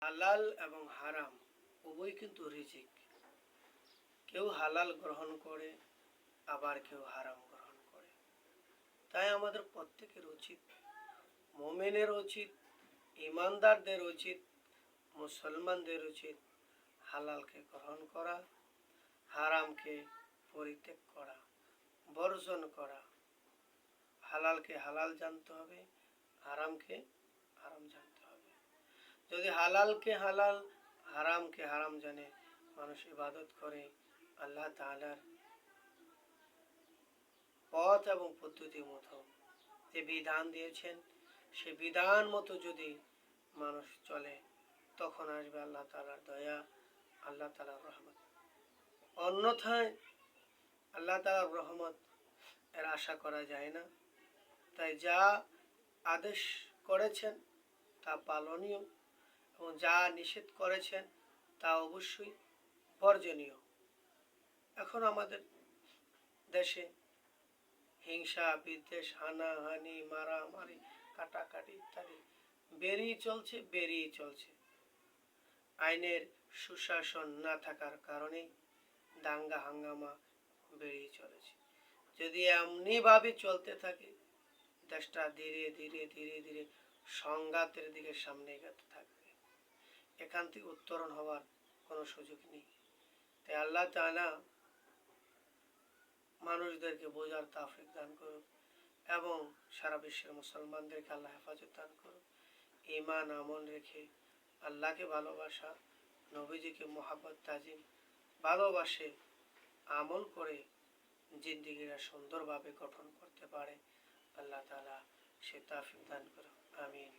হালাল এবং হারাম উভয় কিন্তু রিজিক। কেউ হালাল গ্রহণ করে, আবার কেউ হারাম গ্রহণ করে। তাই আমাদের প্রত্যেকের উচিত, মুমিনের উচিত, ইমানদারদের উচিত, মুসলমানদের উচিত হালালকে গ্রহণ করা, হারামকে পরিত্যাগ করা, বর্জন করা। হালালকে হালাল জানতে হবে, হারামকে হারাম জানতে হবে। যদি হালালকে হালাল, হারামকে হারাম জানে মানুষ ইবাদত করে, আল্লাহ তাআলার পথ এবং পদ্ধতি মতো যে বিধান দিয়েছেন সে বিধান মতো যদি মানুষ চলে, তখন আসবে আল্লাহ তাআলার দয়া, আল্লাহ তাআলার রহমত। অন্যথায় আল্লাহ তাআলার রহমত এর আশা করা যায় না। তাই যা আদেশ করেছেন তা পালনীয় এবং যা নিষেধ করেছেন তা অবশ্যই বর্জনীয়। এখন আমাদের দেশে হিংসা, বিদ্বেষ, হানাহানি, মারামারি, কাটাকাটি ইত্যাদি বেরিয়ে চলছে। আইনের সুশাসন না থাকার কারণে দাঙ্গা হাঙ্গামা বেরিয়ে চলেছে। যদি এমনিভাবে চলতে থাকে, দেশটা ধীরে ধীরে সংঘাতের দিকে সামনে এগোতে থাকবে। এখান থেকে উত্তরণ হওয়ার কোনো সুযোগ নেই। তাই আল্লাহ তাআলা মানুষদেরকে বোঝার তৌফিক দান করুন এবং সারা বিশ্বের মুসলমানদেরকে আল্লাহ হেফাজত দান করুন। ঈমান আমল রেখে আল্লাহকে ভালোবাসা, নবীজিকে মহাব্বত তাজিম ভালোবাসে আমল করে জিন্দেগিটা সুন্দরভাবে গঠন করতে পারে, আল্লাহ তাআলা সে তৌফিক দান করুন। আমিন।